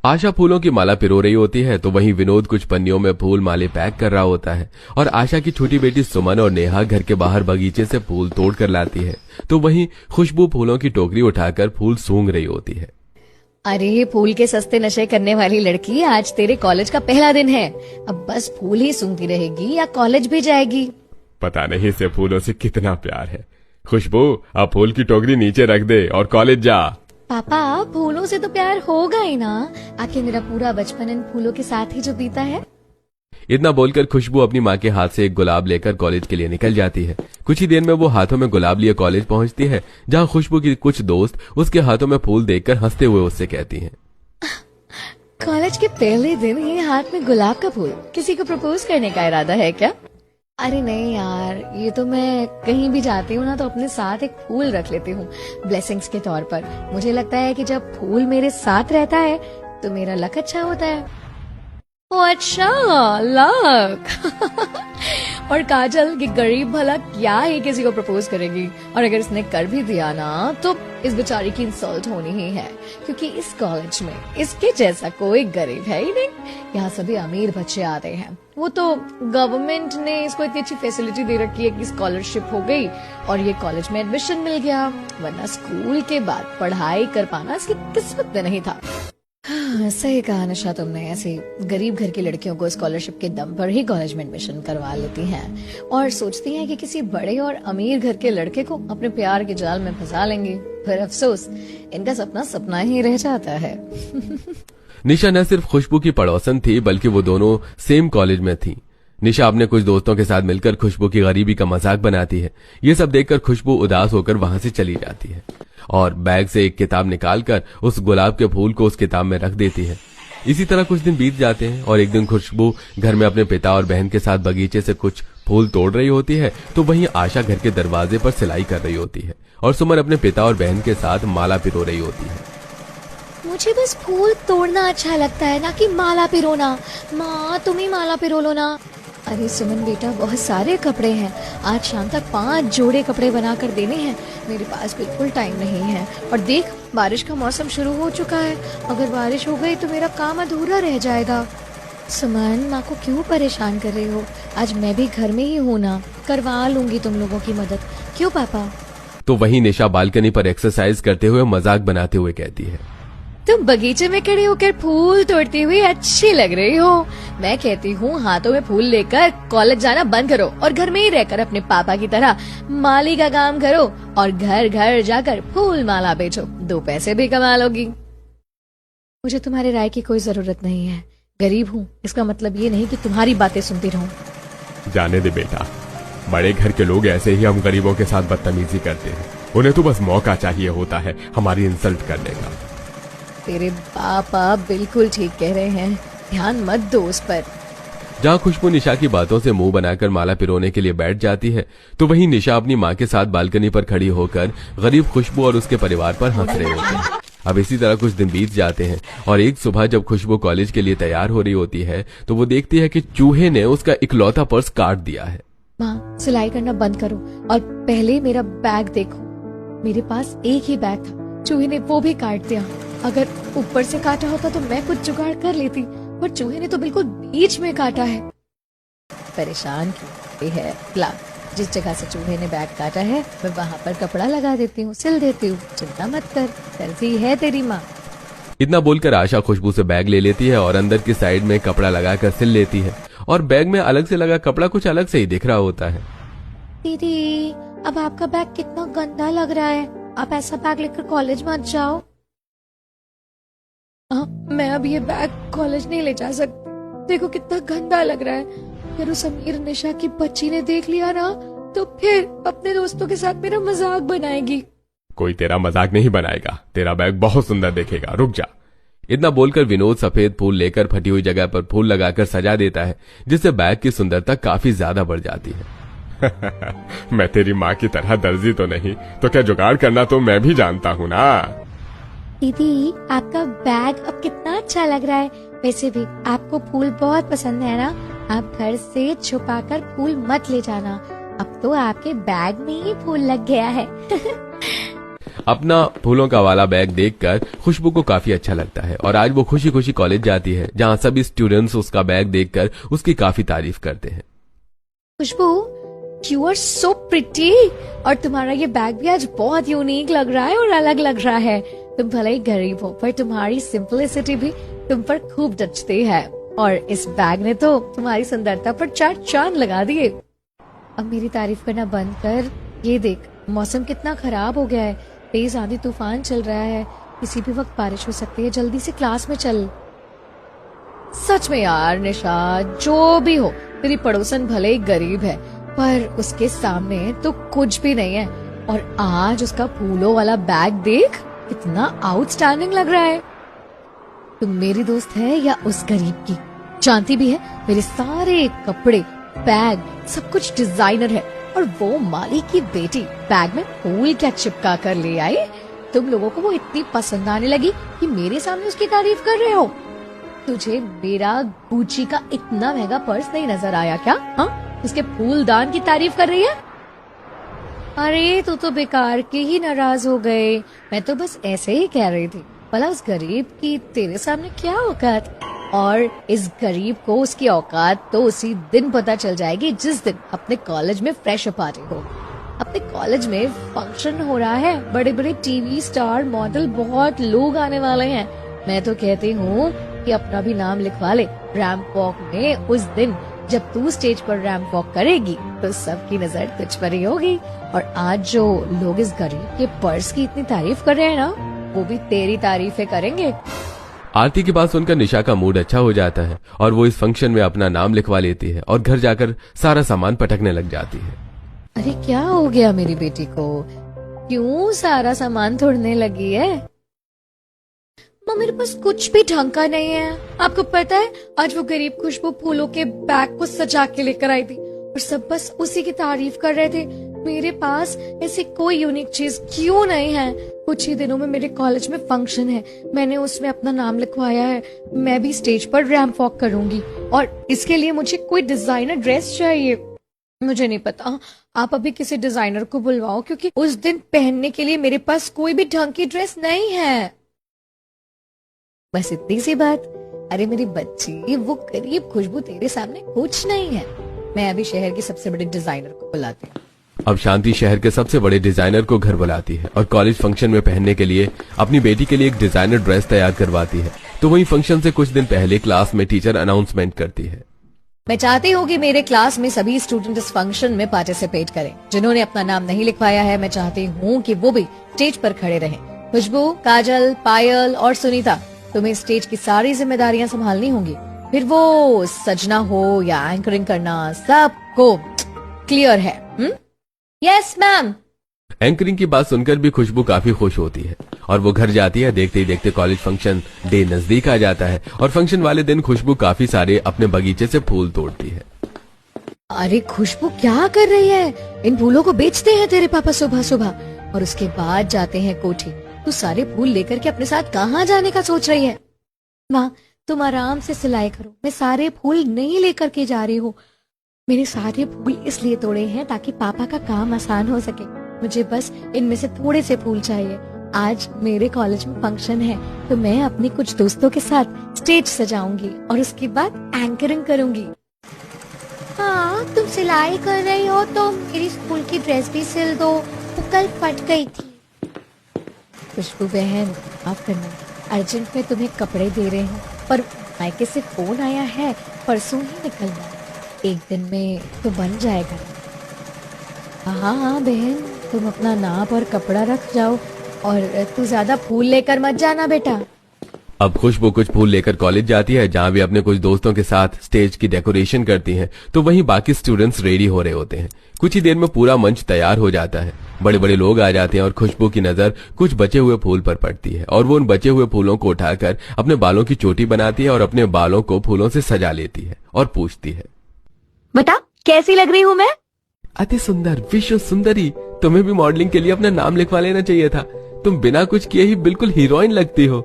आशा फूलों की माला पिरो रही होती है तो वहीं विनोद कुछ पन्नियों में फूल माले पैक कर रहा होता है और आशा की छोटी बेटी सुमन और नेहा घर के बाहर बगीचे से फूल तोड़ कर लाती है तो वहीं खुशबू फूलों की टोकरी उठाकर फूल सूंघ रही होती है। अरे फूल के सस्ते नशे करने वाली लड़की, आज तेरे कॉलेज का पहला दिन है। अब बस फूल ही सूंघती रहेगी या कॉलेज भी जाएगी? पता नहीं इसे फूलों से कितना प्यार है। खुशबू अब फूल की टोकरी नीचे रख दे और कॉलेज जा। पापा फूलों से तो प्यार होगा ही ना, आखिर मेरा पूरा बचपन इन फूलों के साथ ही जो बीता है। इतना बोलकर खुशबू अपनी माँ के हाथ से एक गुलाब लेकर कॉलेज के लिए निकल जाती है। कुछ ही देर में वो हाथों में गुलाब लिए कॉलेज पहुंचती है जहाँ खुशबू की कुछ दोस्त उसके हाथों में फूल देखकर हंसते हुए उससे कहती हैं, कॉलेज के पहले दिन ही हाथ में गुलाब का फूल, किसी को प्रपोज करने का इरादा है क्या? अरे नहीं यार, ये तो मैं कहीं भी जाती हूँ ना तो अपने साथ एक फूल रख लेती हूँ ब्लेसिंग्स के तौर पर। मुझे लगता है कि जब फूल मेरे साथ रहता है तो मेरा लक अच्छा होता है। ओ अच्छा, लक। और काजल की गरीब भला क्या ही किसी को प्रपोज करेगी, और अगर इसने कर भी दिया ना तो इस बेचारी की इंसल्ट होनी ही है, क्योंकि इस कॉलेज में इसके जैसा कोई गरीब है ही नहीं। यहाँ सभी अमीर बच्चे आते हैं। वो तो गवर्नमेंट ने इसको इतनी अच्छी फैसिलिटी दे रखी है कि स्कॉलरशिप हो गई और ये कॉलेज में एडमिशन मिल गया, वरना स्कूल के बाद पढ़ाई कर पाना इसकी किस्मत में नहीं था। सही कहा निशा तुमने, ऐसी गरीब घर की लड़कियों को स्कॉलरशिप के दम पर ही कॉलेज में एडमिशन करवा लेती हैं और सोचती हैं कि किसी बड़े और अमीर घर के लड़के को अपने प्यार के जाल में फंसा लेंगी, पर अफसोस इनका सपना सपना ही रह जाता है। निशा न सिर्फ खुशबू की पड़ोसन थी बल्कि वो दोनों सेम कॉलेज में थी। निशा अपने कुछ दोस्तों के साथ मिलकर खुशबू की गरीबी का मजाक बनाती है। ये सब देखकर खुशबू उदास होकर वहां से चली जाती है और बैग से एक किताब निकालकर उस गुलाब के फूल को उस किताब में रख देती है। इसी तरह कुछ दिन बीत जाते हैं और एक दिन खुशबू घर में अपने पिता और बहन के साथ बगीचे से कुछ फूल तोड़ रही होती है तो वहीं आशा घर के दरवाजे पर सिलाई कर रही होती है और सुमन अपने पिता और बहन के साथ माला पिरो रही होती है। मुझे बस फूल तोड़ना अच्छा लगता है, ना कि माला पिरोना। माँ तुम ही माला पिरो लो ना। अरे सुमन बेटा, बहुत सारे कपड़े हैं, आज शाम तक 5 जोड़े कपड़े बना कर देने हैं, मेरे पास बिल्कुल टाइम नहीं है। और देख बारिश का मौसम शुरू हो चुका है, अगर बारिश हो गई तो मेरा काम अधूरा रह जाएगा। सुमन माँ को क्यों परेशान कर रही हो, आज मैं भी घर में ही हूँ ना, करवा लूंगी तुम लोगों की मदद। क्यों पापा? तो वहीं निशा बालकनी पर एक्सरसाइज करते हुए मजाक बनाते हुए कहती है, तुम बगीचे में खड़े होकर फूल तोड़ती हुई अच्छी लग रही हो। मैं कहती हूँ हाथों में फूल लेकर कॉलेज जाना बंद करो और घर में ही रहकर अपने पापा की तरह माली का काम करो और घर घर जाकर फूल माला बेचो, 2 पैसे भी कमा लोगी। मुझे तुम्हारी राय की कोई जरूरत नहीं है, गरीब हूँ इसका मतलब ये नहीं कि तुम्हारी बातें सुनती रहूं। जाने दे बेटा, बड़े घर के लोग ऐसे ही हम गरीबों के साथ बदतमीजी करते हैं, उन्हें तो बस मौका चाहिए होता है हमारी इंसल्ट करने का। तेरे पापा बिल्कुल ठीक कह रहे हैं, ध्यान मत दो उस पर। जहाँ खुशबू निशा की बातों से मुंह बनाकर माला पिरोने के लिए बैठ जाती है तो वहीं निशा अपनी माँ के साथ बालकनी पर खड़ी होकर गरीब खुशबू और उसके परिवार पर हंस रहे होते हैं। अब इसी तरह कुछ दिन बीत जाते हैं और एक सुबह जब खुशबू कॉलेज के लिए तैयार हो रही होती है तो वो देखती है कि चूहे ने उसका इकलौता पर्स काट दिया है। माँ सिलाई करना बंद करो और पहले मेरा बैग देखो, मेरे पास एक ही बैग था, चूहे ने वो भी काट दिया। अगर ऊपर से काटा होता तो मैं कुछ जुगाड़ कर लेती, पर चूहे ने तो बिल्कुल बीच में काटा है। परेशान की है, ला जिस जगह से चूहे ने बैग काटा है मैं वहाँ पर कपड़ा लगा देती हूँ, सिल देती हूँ, चिंता मत कर, दर्जी है तेरी माँ। इतना बोलकर आशा खुशबू से बैग ले लेती है और अंदर की साइड में कपड़ा लगाकर सिल लेती है और बैग में अलग से लगा कपड़ा कुछ अलग से ही दिख रहा होता है। दीदी अब आपका बैग कितना गंदा लग रहा है, आप ऐसा बैग लेकर कॉलेज मत जाओ। मैं अब ये बैग कॉलेज नहीं ले जा सकती, देखो कितना गंदा लग रहा है। फिर उस अमीर निशा की बच्ची ने देख लिया ना तो फिर अपने दोस्तों के साथ मेरा मजाक बनाएगी। कोई तेरा मजाक नहीं बनाएगा, तेरा बैग बहुत सुंदर दिखेगा, रुक जा। इतना बोलकर विनोद सफेद फूल लेकर फटी हुई जगह पर फूल लगाकर सजा देता है जिससे बैग की सुंदरता काफी ज्यादा बढ़ जाती है। मैं तेरी माँ की तरह दर्जी तो नहीं, तो क्या जुगाड़ करना तो मैं भी जानता हूँ ना। दीदी आपका बैग अब कितना अच्छा लग रहा है, वैसे भी आपको फूल बहुत पसंद है ना, आप घर से छुपाकर फूल मत ले जाना, अब तो आपके बैग में ही फूल लग गया है। अपना फूलों का वाला बैग देखकर खुशबू को काफी अच्छा लगता है और आज वो खुशी खुशी कॉलेज जाती है, जहाँ सभी स्टूडेंट्स उसका बैग देखकर उसकी काफी तारीफ करते हैं। खुशबू, यू आर सो प्रिटी, और तुम्हारा ये बैग भी आज बहुत यूनिक लग रहा है और अलग लग रहा है। तुम भले ही गरीब हो, पर तुम्हारी सिंपलिसिटी भी तुम पर खूब जचती है, और इस बैग ने तो तुम्हारी सुंदरता पर 4 चांद लगा दिए। अब मेरी तारीफ करना बंद कर, ये देख मौसम कितना खराब हो गया है, तेज आंधी तूफान चल रहा है, किसी भी वक्त बारिश हो सकती है, जल्दी से क्लास में चल। सच में यार निशा, जो भी हो, तेरी पड़ोसन भले ही गरीब है, पर उसके सामने तो कुछ भी नहीं है, और आज उसका फूलों वाला बैग देख, कितना आउटस्टैंडिंग लग रहा है। तुम मेरी दोस्त है या उस गरीब की? जानती भी है मेरे सारे कपड़े, बैग, सब कुछ डिजाइनर है, और वो माली की बेटी बैग में फूल क्या चिपका कर ले आई। तुम लोगों को वो इतनी पसंद आने लगी कि मेरे सामने उसकी तारीफ कर रहे हो। तुझे मेरा गुची का इतना महंगा पर्स नहीं नजर आया क्या? हाँ, उसके फूलदान की तारीफ कर रही है। अरे तू तो बेकार के ही नाराज हो गए, मैं तो बस ऐसे ही कह रही थी। भला उस गरीब की तेरे सामने क्या औकात, और इस गरीब को उसकी औकात तो उसी दिन पता चल जाएगी जिस दिन अपने कॉलेज में फ्रेशर पार्टी हो। अपने कॉलेज में फंक्शन हो रहा है, बड़े बड़े टीवी स्टार, मॉडल, बहुत लोग आने वाले हैं। मैं तो कहती हूँ कि अपना भी नाम लिखवा ले रैंप वॉक में। उस दिन जब तू स्टेज पर रैंप वॉक करेगी तो सबकी नजर तुझ पर ही होगी, और आज जो लोग इस गरीब के पर्स की इतनी तारीफ कर रहे हैं ना, वो भी तेरी तारीफें करेंगे। आरती की बात सुनकर निशा का मूड अच्छा हो जाता है और वो इस फंक्शन में अपना नाम लिखवा लेती है और घर जाकर सारा सामान पटकने लग जाती है। अरे क्या हो गया मेरी बेटी को, क्यों सारा सामान तोड़ने लगी है? माँ, मेरे पास कुछ भी ढंग का नहीं है। आपको पता है आज वो गरीब खुशबू फूलों के बैग को सजा के लेकर आई थी, और सब बस उसी की तारीफ कर रहे थे। मेरे पास ऐसी कोई यूनिक चीज क्यों नहीं है? कुछ ही दिनों में मेरे कॉलेज में फंक्शन है, मैंने उसमें अपना नाम लिखवाया है, मैं भी स्टेज पर रैंप वॉक करूंगी, और इसके लिए मुझे कोई डिजाइनर ड्रेस चाहिए। मुझे नहीं पता, आप अभी किसी डिजाइनर को बुलवाओ, क्योंकि उस दिन पहनने के लिए मेरे पास कोई भी ढंग की ड्रेस नहीं है। बस इतनी सी बात। अरे मेरी बच्ची, वो गरीब खुशबू तेरे सामने कुछ नहीं है। मैं अभी शहर के सबसे बड़े डिजाइनर को बुलाती हूँ। अब शांति शहर के सबसे बड़े डिजाइनर को घर बुलाती है और कॉलेज फंक्शन में पहनने के लिए अपनी बेटी के लिए एक डिजाइनर ड्रेस तैयार करवाती है। तो वहीं फंक्शन से कुछ दिन पहले क्लास में टीचर अनाउंसमेंट करती है। मैं चाहती हूँ कि मेरे क्लास में सभी स्टूडेंट इस फंक्शन में पार्टिसिपेट करें। जिन्होंने अपना नाम नहीं लिखवाया है, मैं चाहती हूँ कि वो भी स्टेज पर खड़े रहें। खुशबू, काजल, पायल और सुनीता, तुम्हें स्टेज की सारी जिम्मेदारियां संभालनी होंगी। फिर वो सजना हो या एंकरिंग करना, सबको क्लियर है? Yes ma'am. एंकरिंग की बात सुनकर भी खुशबू काफी खुश होती है और वो घर जाती है। देखते ही देखते कॉलेज फंक्शन डे नजदीक आ जाता है और फंक्शन वाले दिन खुशबू काफी सारे अपने बगीचे से फूल तोड़ती है। अरे खुशबू, क्या कर रही है? इन फूलों को बेचते हैं तेरे पापा सुबह सुबह, और उसके बाद जाते हैं कोठी। तू सारे फूल लेकर के अपने साथ कहाँ जाने का सोच रही है? माँ, तुम आराम से सिलाई करो, मैं सारे फूल नहीं लेकर के जा रही हूँ। मैंने सारे फूल इसलिए तोड़े हैं ताकि पापा का काम आसान हो सके। मुझे बस इनमें से थोड़े से फूल चाहिए। आज मेरे कॉलेज में फंक्शन है, तो मैं अपने कुछ दोस्तों के साथ स्टेज सजाऊंगी और उसके बाद एंकरिंग करूंगी। हाँ, तुम सिलाई कर रही हो तो मेरी स्कूल की ड्रेस भी सिल दो, वो कल फट गई थी। खुशबू बहन, माफ करना, अर्जेंट में तुम्हें कपड़े दे रहे हैं, पर मायके से फोन आया है, परसों ही निकलना, एक दिन में तो बन जाएगा। हाँ हाँ बहन, तुम अपना नाप और कपड़ा रख जाओ, और तू ज्यादा फूल लेकर मत जाना बेटा। अब खुशबू कुछ फूल लेकर कॉलेज जाती है, जहाँ भी अपने कुछ दोस्तों के साथ स्टेज की डेकोरेशन करती हैं। तो वहीं बाकी स्टूडेंट्स रेडी हो रहे होते हैं। कुछ ही देर में पूरा मंच तैयार हो जाता है, बड़े बड़े लोग आ जाते हैं और खुशबू की नजर कुछ बचे हुए फूल पर पड़ती है और वो उन बचे हुए फूलों को उठाकर अपने बालों की चोटी बनाती है और अपने बालों को फूलों से सजा लेती है और पूछती है, बता कैसी लग रही हूँ मैं? अति सुंदर, विश्व सुंदरी। तुम्हें भी मॉडलिंग के लिए अपना नाम लिखवा लेना चाहिए था। तुम बिना कुछ किए ही बिल्कुल हीरोइन लगती हो।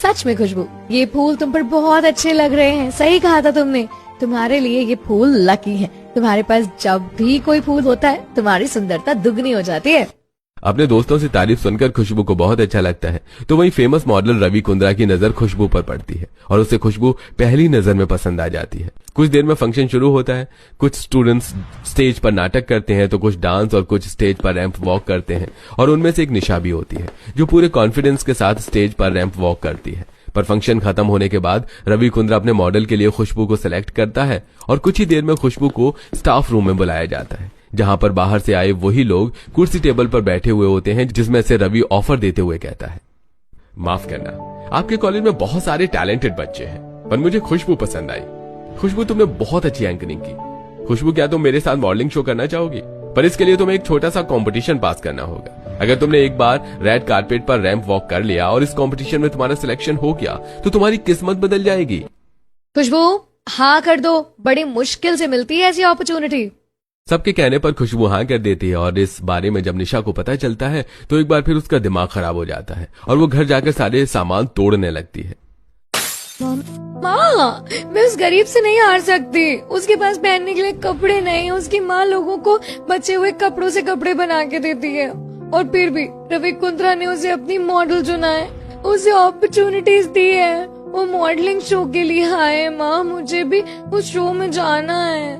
सच में खुशबू, ये फूल तुम पर बहुत अच्छे लग रहे हैं। सही कहा था तुमने, तुम्हारे लिए ये फूल लकी है। तुम्हारे पास जब भी कोई फूल होता है, तुम्हारी सुंदरता दुगनी हो जाती है। अपने दोस्तों से तारीफ सुनकर खुशबू को बहुत अच्छा लगता है। तो वहीं फेमस मॉडल रवि कुंद्रा की नजर खुशबू पर पड़ती है और उसे खुशबू पहली नजर में पसंद आ जाती है। कुछ देर में फंक्शन शुरू होता है। कुछ स्टूडेंट्स स्टेज पर नाटक करते हैं तो कुछ डांस और कुछ स्टेज पर रैंप वॉक करते हैं और उनमें से एक निशा भी होती है जो पूरे कॉन्फिडेंस के साथ स्टेज पर रैंप वॉक करती है। पर फंक्शन खत्म होने के बाद रवि कुंद्रा अपने मॉडल के लिए खुशबू को सिलेक्ट करता है और कुछ ही देर में खुशबू को स्टाफ रूम में बुलाया जाता है जहां पर बाहर से आए वही लोग कुर्सी टेबल पर बैठे हुए होते हैं जिसमें से रवि ऑफर देते हुए कहता है, माफ करना, आपके कॉलेज में बहुत सारे टैलेंटेड बच्चे हैं पर मुझे खुशबू पसंद आई। खुशबू, तुमने बहुत अच्छी एंकरिंग की। खुशबू, क्या तुम मेरे साथ मॉडलिंग शो करना चाहोगी? पर इसके लिए तुम्हें एक छोटा सा कंपटीशन पास करना होगा। अगर तुमने एक बार रेड कारपेट पर रैंप वॉक कर लिया और इस कंपटीशन में तुम्हारा सिलेक्शन हो गया तो तुम्हारी किस्मत बदल जाएगी। खुशबू, हाँ कर दो, बड़ी मुश्किल से मिलती है ऐसी अपॉर्चुनिटी। सबके कहने पर खुशबू हाँ कर देती है और इस बारे में जब निशा को पता चलता है तो एक बार फिर उसका दिमाग खराब हो जाता है और वो घर जाकर सारे सामान तोड़ने लगती है। माँ, मैं उस गरीब से नहीं हार सकती। उसके पास पहनने के लिए कपड़े नहीं। उसकी माँ लोगों को बचे हुए कपड़ों से कपड़े बना के देती है और फिर भी रवि कुंद्रा ने उसे अपनी मॉडल चुना है, उसे अपॉर्चुनिटीज दी है। वो मॉडलिंग शो के लिए आए। माँ, मुझे भी उस शो में जाना है।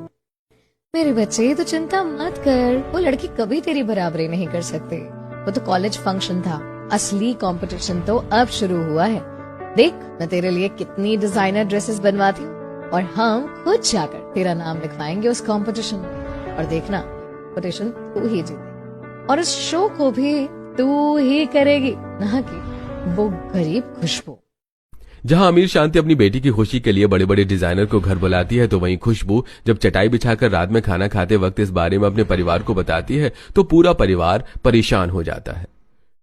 मेरे बच्चे, तो चिंता मत कर, वो लड़की कभी तेरी बराबरी नहीं कर सकती। वो तो कॉलेज फंक्शन था, असली कंपटीशन तो अब शुरू हुआ है। देख, मैं तेरे लिए कितनी डिजाइनर ड्रेसेस बनवाती हूँ और हम खुद जाकर तेरा नाम लिखवाएंगे उस कंपटीशन में। और देखना, कंपटीशन तू ही जीते और इस शो को भी तू ही करेगी, ना कि वो गरीब खुशबू। जहां अमीर शांति अपनी बेटी की खुशी के लिए बड़े बड़े डिजाइनर को घर बुलाती है तो वहीं खुशबू जब चटाई बिछाकर रात में खाना खाते वक्त इस बारे में अपने परिवार को बताती है तो पूरा परिवार परेशान हो जाता है।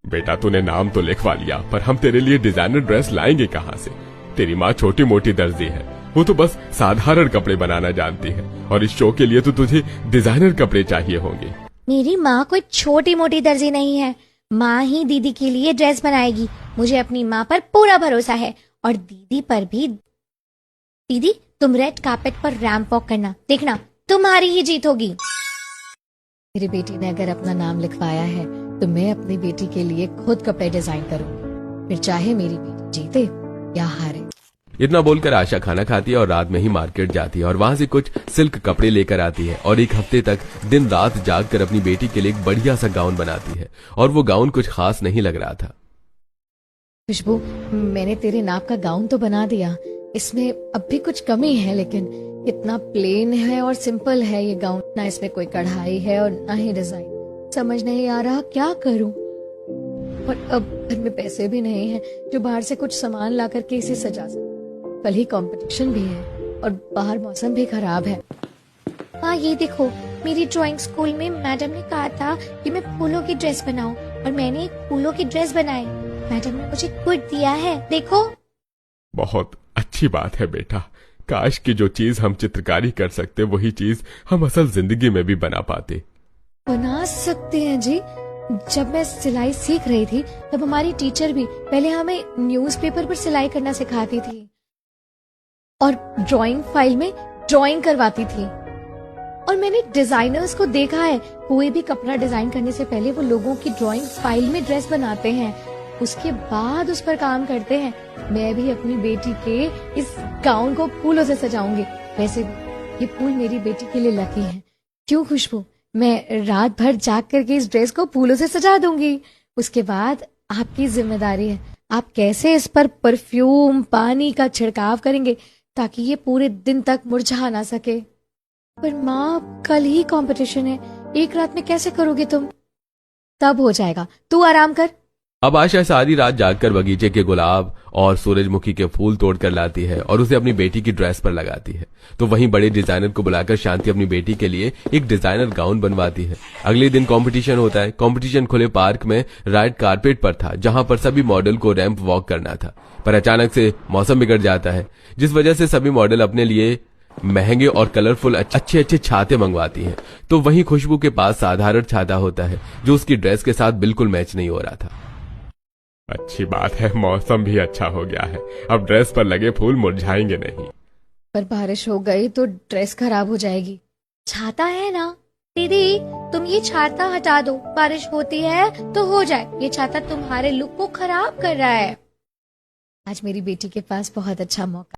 बेटा, तूने नाम तो लिखवा लिया पर हम तेरे लिए डिजाइनर ड्रेस लाएंगे कहाँ से? तेरी माँ छोटी मोटी दर्जी है, वो तो बस साधारण कपड़े बनाना जानती है और इस शो के लिए तो तुझे डिजाइनर कपड़े चाहिए होंगे। मेरी माँ कोई छोटी मोटी दर्जी नहीं है। माँ ही दीदी के लिए ड्रेस बनाएगी। मुझे अपनी माँ पर पूरा भरोसा है और दीदी पर भी। दीदी, तुम रेड कार्पेट पर रैंप वॉक करना, देखना तुम्हारी ही जीत होगी। मेरी बेटी ने अगर अपना नाम लिखवाया है तो मैं अपनी बेटी के लिए खुद कपड़े डिजाइन करूंगी, फिर चाहे मेरी बेटी जीते या हारे। इतना बोलकर आशा खाना खाती है और रात में ही मार्केट जाती है और वहां से कुछ सिल्क कपड़े लेकर आती है और एक हफ्ते तक दिन रात जाग कर अपनी बेटी के लिए एक बढ़िया सा गाउन बनाती है और वो गाउन कुछ खास नहीं लग रहा था। खुशबू, मैंने तेरे नाप का गाउन तो बना दिया, इसमें अब भी कुछ कमी है, लेकिन इतना प्लेन है और सिंपल है ये गाउन। ना इसमें कोई कढ़ाई है और ना ही डिजाइन। समझ नहीं आ रहा क्या करूं। और अब घर में पैसे भी नहीं है जो बाहर से कुछ सामान ला करके इसे सजा सकूं। कल ही कंपटीशन भी है और बाहर मौसम भी खराब है। हाँ, ये देखो, मेरी ड्राइंग स्कूल में मैडम ने कहा था कि मैं फूलों की ड्रेस बनाऊं और मैंने एक फूलों की ड्रेस बनाई। मैडम ने मुझे गुड दिया है, देखो। बहुत अच्छी बात है बेटा। काश की जो चीज हम चित्रकारी कर सकते वही चीज हम असल जिंदगी में भी बना पाते। बना सकते हैं जी। जब मैं सिलाई सीख रही थी तब हमारी टीचर भी पहले हमें न्यूज़पेपर पर सिलाई करना सिखाती थी और ड्राइंग फाइल में ड्राइंग करवाती थी। और मैंने डिजाइनर्स को देखा है, कोई भी कपड़ा डिजाइन करने से पहले वो लोगों की ड्राइंग फाइल में ड्रेस बनाते हैं, उसके बाद उस पर काम करते हैं। मैं भी अपनी बेटी के इस गाउन को फूलों से सजाऊंगी। वैसे ये फूल मेरी बेटी के लिए लकी है। क्यों खुशबू, मैं रात भर जाग करके इस ड्रेस को फूलों से सजा दूंगी। उसके बाद आपकी जिम्मेदारी है, आप कैसे इस पर परफ्यूम, पानी का छिड़काव करेंगे ताकि ये पूरे दिन तक मुरझा ना सके। पर माँ, कल ही कंपटीशन है, एक रात में कैसे करोगे तुम? तब हो जाएगा, तू आराम कर। अब आशा सारी रात जागकर बगीचे के गुलाब और सूरजमुखी के फूल तोड़कर लाती है और उसे अपनी बेटी की ड्रेस पर लगाती है। तो वहीं बड़े डिजाइनर को बुलाकर शांति अपनी बेटी के लिए एक डिजाइनर गाउन बनवाती है। अगले दिन कंपटीशन होता है। कंपटीशन खुले पार्क में रेड कारपेट पर था जहां पर सभी मॉडल को रैंप वॉक करना था। पर अचानक से मौसम बिगड़ जाता है जिस वजह से सभी मॉडल अपने लिए महंगे और कलरफुल अच्छे अच्छे छाते मंगवाती हैं। तो वहीं खुशबू के पास साधारण छाता होता है जो उसकी ड्रेस के साथ बिल्कुल मैच नहीं हो रहा था। अच्छी बात है, मौसम भी अच्छा हो गया है, अब ड्रेस पर लगे फूल मुरझाएंगे नहीं। पर बारिश हो गई तो ड्रेस खराब हो जाएगी। छाता है ना दीदी, तुम ये छाता हटा दो, बारिश होती है तो हो जाए, ये छाता तुम्हारे लुक को खराब कर रहा है। आज मेरी बेटी के पास बहुत अच्छा मौका